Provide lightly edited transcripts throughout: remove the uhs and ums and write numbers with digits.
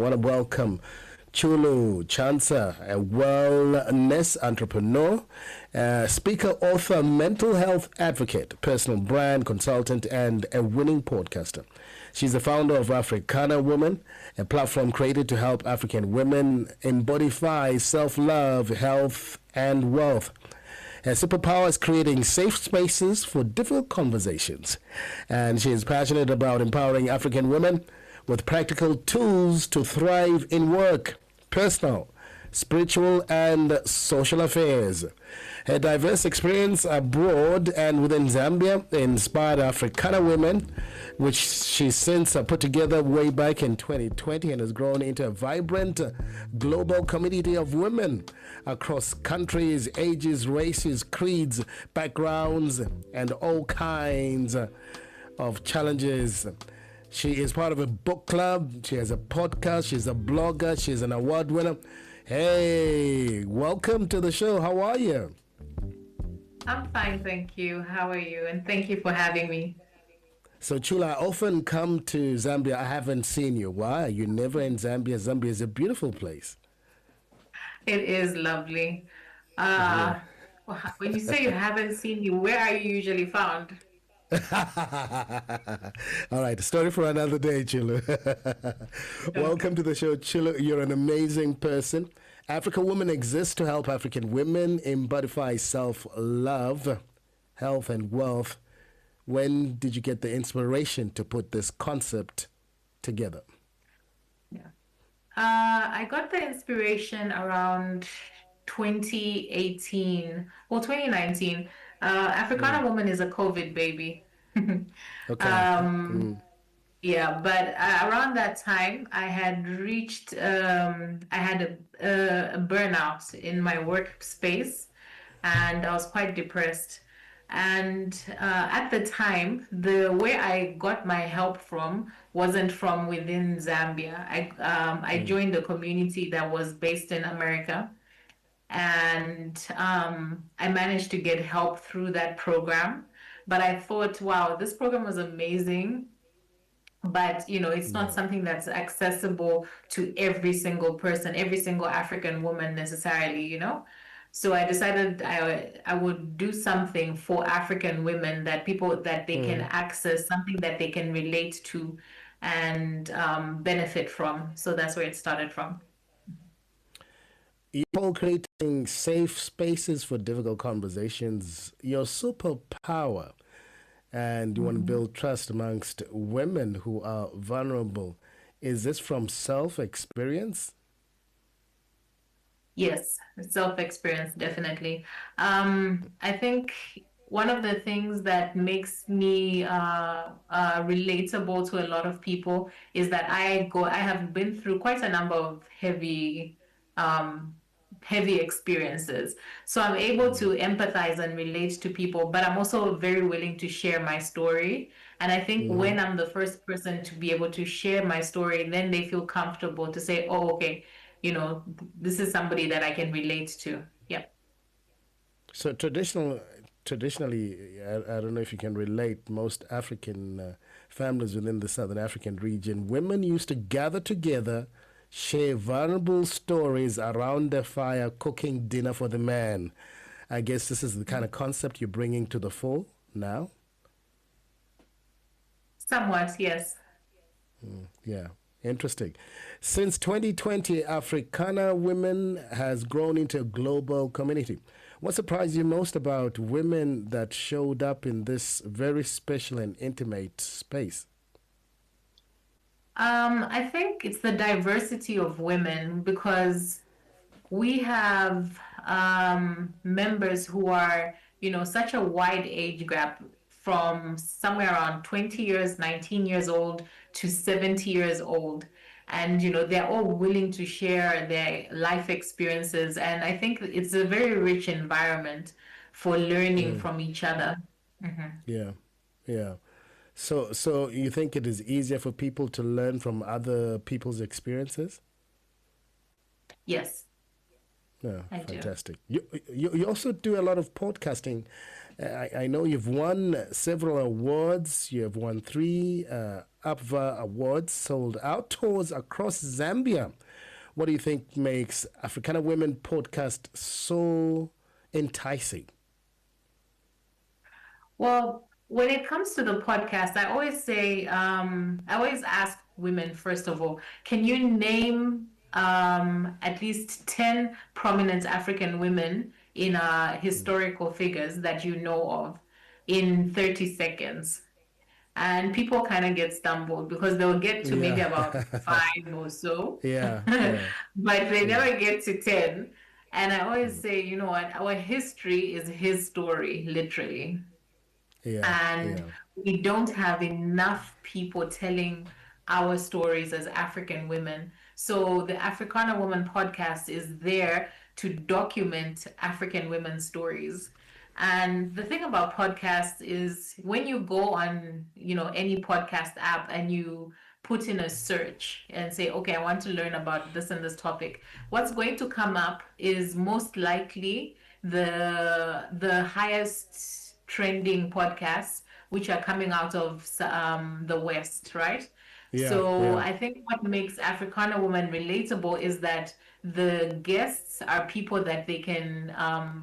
I want to welcome Chulu Chansa, a wellness entrepreneur, speaker, author, mental health advocate, personal brand consultant, and a winning podcaster. She's the founder of Africana Woman, a platform created to help African women embody self-love, health, and wealth. Her superpower is creating safe spaces for difficult conversations. And she is passionate about empowering African women with practical tools to thrive in work, personal, spiritual, and social affairs. Her diverse experience abroad and within Zambia inspired Africana Women, which she since put together way back in 2020 and has grown into a vibrant global community of women across countries, ages, races, creeds, backgrounds, and all kinds of challenges. She is part of a book club. She has a podcast. She's a blogger. She's an award winner. Hey, welcome to the show. How are you? I'm fine, thank you. How are you? And thank you for having me. So, Chula, I often come to Zambia. I haven't seen you. Why? You're never in Zambia. Zambia is a beautiful place. It is lovely. Yeah. Uh, when you say you haven't seen me, where are you usually found? All right, story for another day, Chulu. Okay. Welcome to the show, Chulu. You're an amazing person. African Woman exists to help African women embody self-love, health, and wealth. When did you get the inspiration to put this concept together? Yeah. I got the inspiration around 2018, well, 2019. Mm. Africana Woman is a COVID baby. Okay. Um, Mm. Yeah, but around that time, I had a burnout in my workspace, and I was quite depressed. And at the time, the way I got my help from wasn't from within Zambia. I Mm. joined a community that was based in America, and I managed to get help through that program. But I thought, wow, this program was amazing, but it's not Yeah. something that's accessible to every single person, every single African woman necessarily. So I decided I would do something for African women, that people that they can Mm. access, something that they can relate to and benefit from. So that's where it started from. You're creating safe spaces for difficult conversations. Your superpower, and you want to Mhm. build trust amongst women who are vulnerable. Is this from self experience? Yes, self-experience, definitely. I think one of the things that makes me relatable to a lot of people is that I have been through quite a number of um, heavy experiences. So I'm able Mm. to empathize and relate to people, but I'm also very willing to share my story. And I think Hmm. when I'm the first person to be able to share my story, then they feel comfortable to say, oh, okay, this is somebody that I can relate to. Yep. So traditionally, I don't know if you can relate. Most African families within the Southern African region, women used to gather together, share vulnerable stories around the fire, cooking dinner for the man. I guess this is the kind of concept you're bringing to the fore now. Somewhat, yes. Yeah, interesting. Since 2020, Africana Women has grown into a global community. What surprised you most about women that showed up in this very special and intimate space? I think it's the diversity of women, because we have members who are, such a wide age gap, from somewhere around 20 years, 19 years old to 70 years old. And, they're all willing to share their life experiences. And I think it's a very rich environment for learning Mm, from each other. Hmm. yeah, yeah. So you think it is easier for people to learn from other people's experiences? Yes, Yeah, I do. fantastic. You also do a lot of podcasting. I know you've won several awards. You have won three APVA awards, sold out tours across Zambia. What do you think makes Africana Women podcast so enticing? Well, when it comes to the podcast, I always say, I always ask women, first of all, can you name at least 10 prominent African women in historical figures that you know of in 30 seconds? And people kind of get stumbled because they'll get to maybe Yeah, about five or so, yeah, yeah, but they yeah, never get to 10. And I always say, you know what, our history is his story, literally. yeah, And yeah, we don't have enough people telling our stories as African women. So the Africana Woman podcast is there to document African women's stories. And the thing about podcasts is when you go on, any podcast app and you put in a search and say, okay, I want to learn about this and this topic, what's going to come up is most likely the highest trending podcasts which are coming out of the West, right? yeah, So yeah, I think what makes Africana Woman relatable is that the guests are people that they can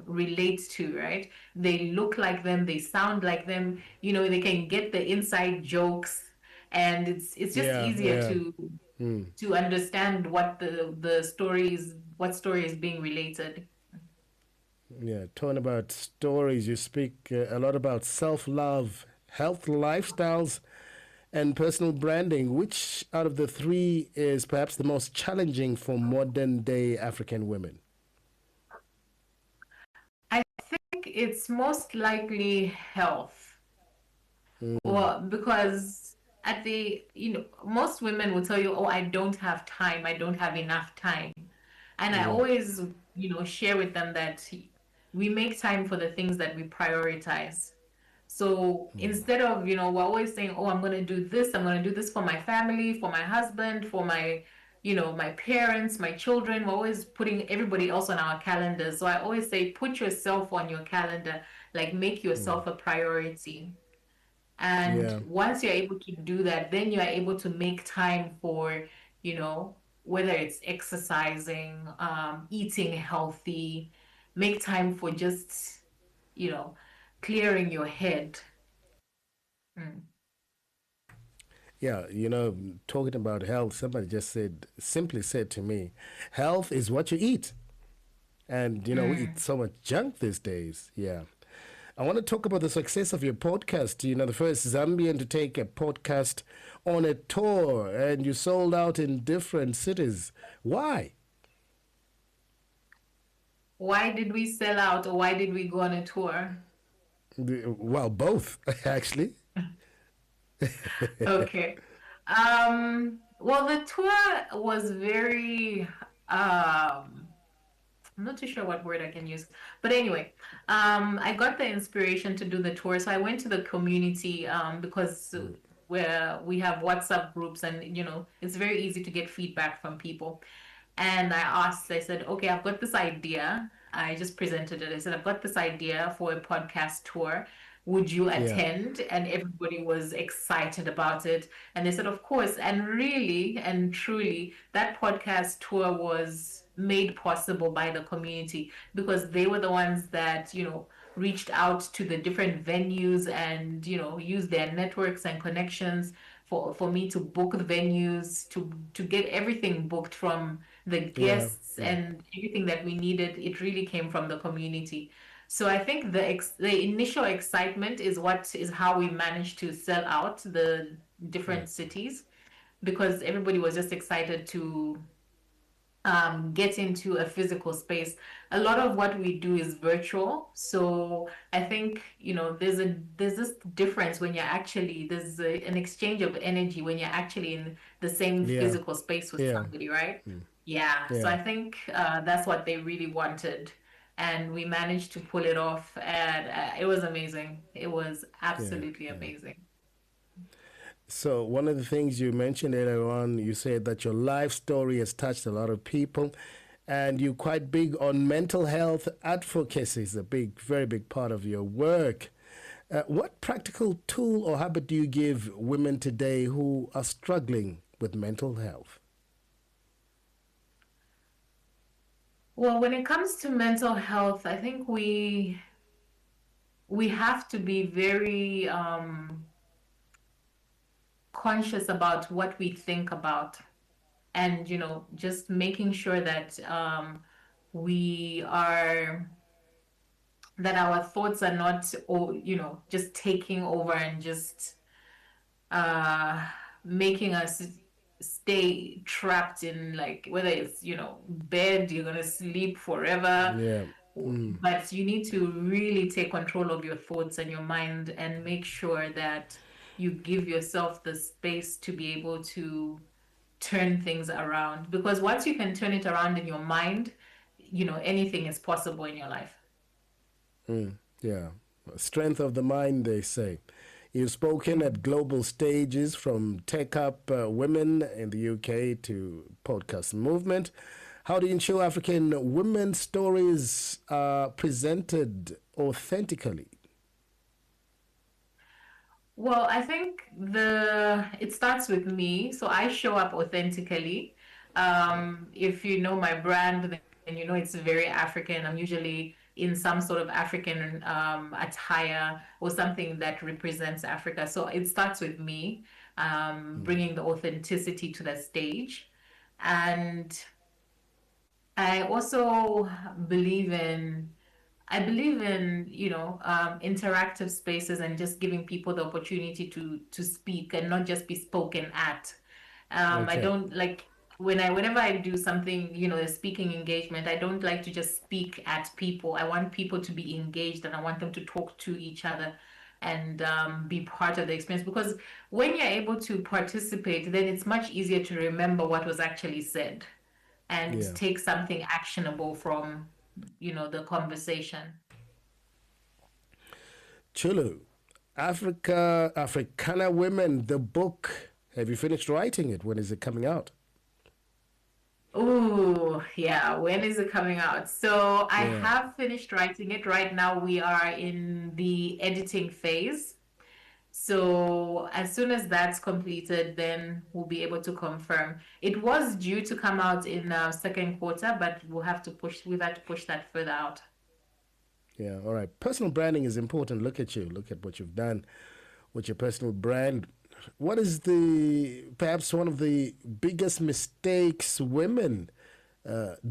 relate to, right? They look like them, they sound like them, they can get the inside jokes, and it's just yeah, easier yeah. to understand what story is being related. Yeah, talking about stories, you speak a lot about self love, health, lifestyles, and personal branding. Which out of the three is perhaps the most challenging for modern day African women? I think it's most likely health. Mm, Well, because most women will tell you, oh, I don't have time, I don't have enough time. And I yeah, always, share with them that we make time for the things that we prioritize. So instead of, we're always saying, oh, I'm going to do this for my family, for my husband, for my parents, my children. We're always putting everybody else on our calendars. So I always say, put yourself on your calendar, like make yourself a priority. And yeah, once you're able to do that, then you're able to make time for, you know, whether it's exercising, eating healthy, make time for just, you know, clearing your head. Mm. yeah. Talking about health, somebody just simply said to me, health is what you eat. And, we eat Mm. so much junk these days. Yeah. I want to talk about the success of your podcast. The first Zambian to take a podcast on a tour, and you sold out in different cities. Why? Why did we sell out or why did we go on a tour? Well, both, actually. Okay. Well, the tour was very, I'm not too sure what word I can use. But anyway, I got the inspiration to do the tour. So I went to the community because where we have WhatsApp groups and, it's very easy to get feedback from people. And I said, okay, I've got this idea. I just presented it. I said, I've got this idea for a podcast tour. Would you Yeah, attend? And everybody was excited about it. And they said, of course. And really and truly, that podcast tour was made possible by the community because they were the ones that, reached out to the different venues and, used their networks and connections for me to book the venues, to get everything booked from the yeah, guests and everything that we needed. It really came from the community. So I think the initial excitement is what is how we managed to sell out the different cities because everybody was just excited to get into a physical space. A lot of what we do is virtual, so I think there's this difference when an exchange of energy when you're actually in the same yeah, physical space with yeah, somebody, right? Yeah, so yeah, I think that's what they really wanted, and we managed to pull it off, and it was amazing. It was yeah. absolutely amazing. So, one of the things you mentioned earlier on, you said that your life story has touched a lot of people. and you're quite big on mental health advocacy. Is a big, very big part of your work. What practical tool or habit do you give women today who are struggling with mental health? Well, when it comes to mental health, I think we have to be very conscious about what we think about, and just making sure that we are that our thoughts are not, just taking over and just uh making us stay trapped in, like, whether it's bed, you're gonna sleep forever. Yeah. Mm. But you need to really take control of your thoughts and your mind, and make sure that you give yourself the space to be able to turn things around, because once you can turn it around in your mind, anything is possible in your life. Mm. Yeah. Strength of the mind, they say. You've spoken Mm. at global stages from Tech Up Women in the UK to Podcast Movement. How do you ensure African women's stories are presented authentically? Well, I think the it starts with me. So I show up authentically. If you know my brand, then you know it's very African. I'm usually in some sort of African attire or something that represents Africa. So it starts with me, bringing the authenticity to the stage. And I also believe in interactive spaces, and just giving people the opportunity to speak and not just be spoken at. I Okay. don't like whenever I do something, a speaking engagement, I don't like to just speak at people. I want people to be engaged, and I want them to talk to each other and be part of the experience. Because when you're able to participate, then it's much easier to remember what was actually said and Yeah. take something actionable from the conversation. Chulu, Africana Women, the book. Have you finished writing it? When is it coming out? Oh, yeah. When is it coming out? So I Yeah. have finished writing it. Right now, we are in the editing phase. So as soon as that's completed, then we'll be able to confirm. It was due to come out in second quarter, but we've had to push that further out. Yeah. All right. Personal branding is important. Look at you. Look at what you've done with your personal brand. What is perhaps one of the biggest mistakes women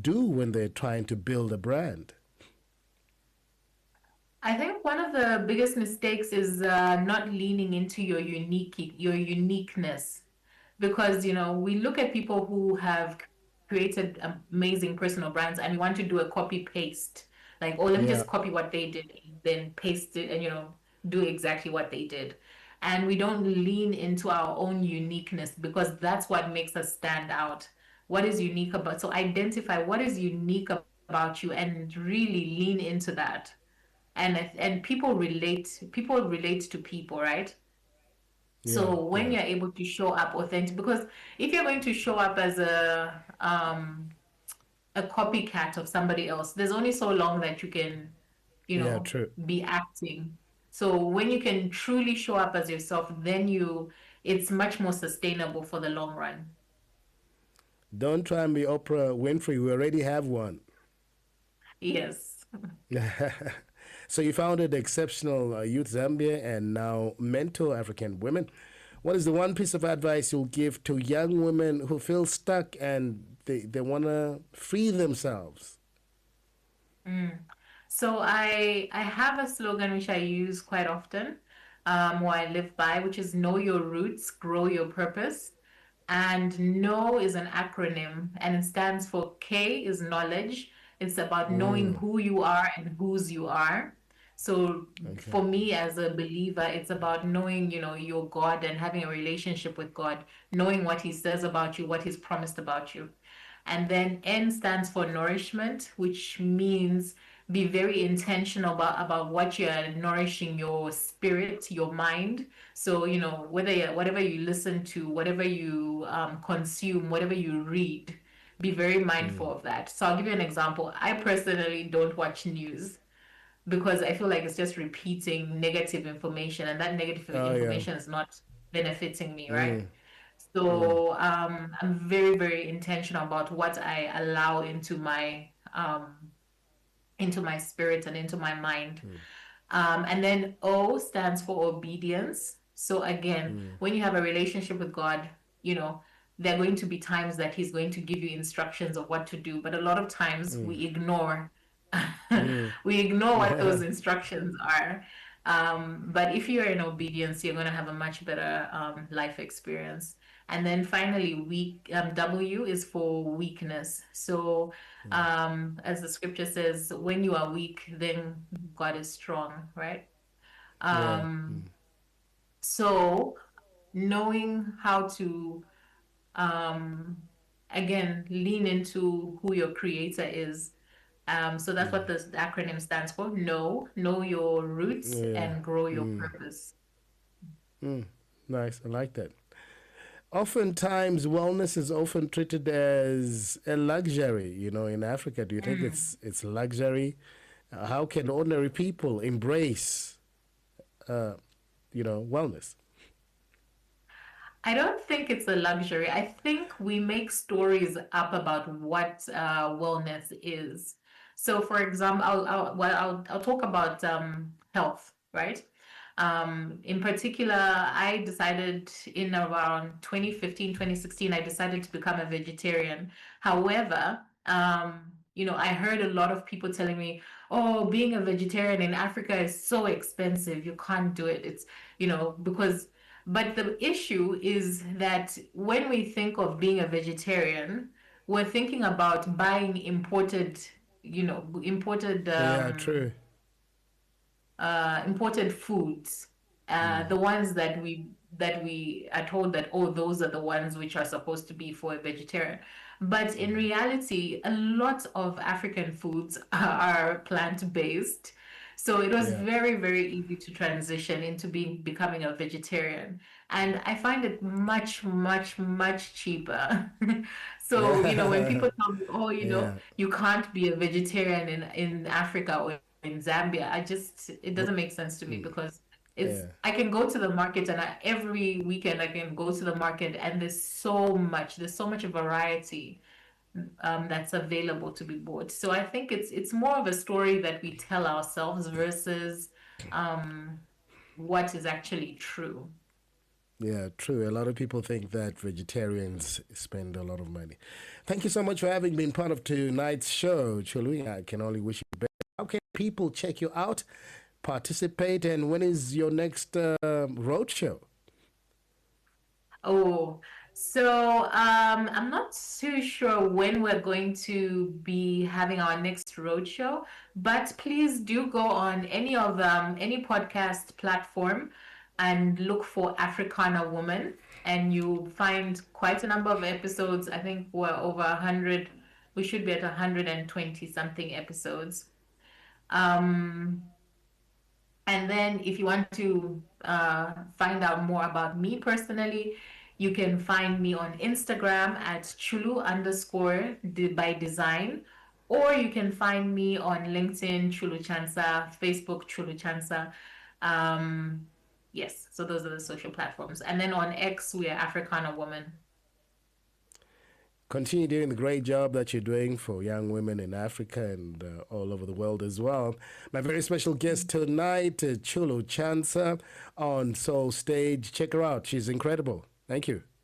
do when they're trying to build a brand? I think one of the biggest mistakes is not leaning into your uniqueness, because we look at people who have created amazing personal brands, and we want to do a copy paste, like, oh, let me just Yeah. copy what they did, then paste it, and do exactly what they did. And we don't lean into our own uniqueness, because that's what makes us stand out. What is unique about So identify what is unique about you and really lean into that. And people relate to people, right? Yeah. So when Yeah. you're able to show up authentic, because if you're going to show up as a copycat of somebody else, there's only so long that you can, Yeah. True. be acting. So when you can truly show up as yourself, then it's much more sustainable for the long run. Don't try and be Oprah Winfrey. We already have one. Yes. So you founded Exceptional Youth Zambia and now mentor African women. What is the one piece of advice you'll give to young women who feel stuck and they want to free themselves? Mm. So I have a slogan which I use quite often, or I live by, which is know your roots, grow your purpose. And know is an acronym, and it stands for K is knowledge. It's about knowing Mm, who you are and whose you are. So okay. for me as a believer, it's about knowing, your God and having a relationship with God, knowing what He says about you, what He's promised about you. And then N stands for nourishment, which means be very intentional about what you're nourishing your spirit, your mind. So, whatever you listen to, whatever you consume, whatever you read, be very mindful of that. So I'll give you an example. I personally don't watch news because I feel like it's just repeating negative information, and that negative Oh yeah. information is not benefiting me, right? So I'm very, very intentional about what I allow into my spirit and into my mind. And then O stands for obedience. So again, when you have a relationship with God, you know, there are going to be times that He's going to give you instructions of what to do, but a lot of times we ignore we ignore what those instructions are. But if you're in obedience, you're going to have a much better life experience. And then finally, W is for weakness. So, as the scripture says, when you are weak, then God is strong, right? Yeah. Um, so, knowing how to, um, again, lean into who your creator is. So that's what the acronym stands for. Know your roots Yeah. and grow your purpose. Nice. I like that. Oftentimes, wellness is often treated as a luxury. In Africa, do you think Mm. it's luxury? How can ordinary people embrace, uh, wellness? I don't think it's a luxury. I think we make stories up about what wellness is. So, for example, I'll talk about health, right? In particular, I decided in around 2015, 2016, I decided to become a vegetarian. However, I heard a lot of people telling me, oh, being a vegetarian in Africa is so expensive. You can't do it. It's, because but the issue is that when we think of being a vegetarian, we're thinking about buying Yeah, true. imported foods, the ones that we are told that, oh, those are the ones which are supposed to be for a vegetarian. But in reality, a lot of African foods are plant-based. So it was Yeah. very, very easy to transition into becoming a vegetarian. And I find it much, much, much cheaper. So, when Yeah. people tell me, oh, Yeah. you can't be a vegetarian in Africa or in Zambia, it doesn't make sense to me because Yeah. I can go to the market and every weekend I can go to the market and there's so much variety that's available to be bought. So I think it's more of a story that we tell ourselves versus um, what is actually true. Yeah, true. A lot of people think that vegetarians spend a lot of money. Thank you so much for having been part of tonight's show, Chulu. I can only wish you best. How can people check you out, participate, and when is your next road show? Oh, so I'm not too sure when we're going to be having our next roadshow, but please do go on any podcast platform and look for Africana Woman, and you'll find quite a number of episodes. I think we're over 100. We should be at 120 something episodes. Um, and then if you want to find out more about me personally, you can find me on Instagram at Chulu_by design, or you can find me on LinkedIn, Chulu Chansa, Facebook, Chulu Chansa. Um, yes, so those are the social platforms. And then on X, we are Africana Woman. Continue doing the great job that you're doing for young women in Africa and all over the world as well. My very special guest tonight, Chulu Chansa on Soul Stage. Check her out. She's incredible. Thank you.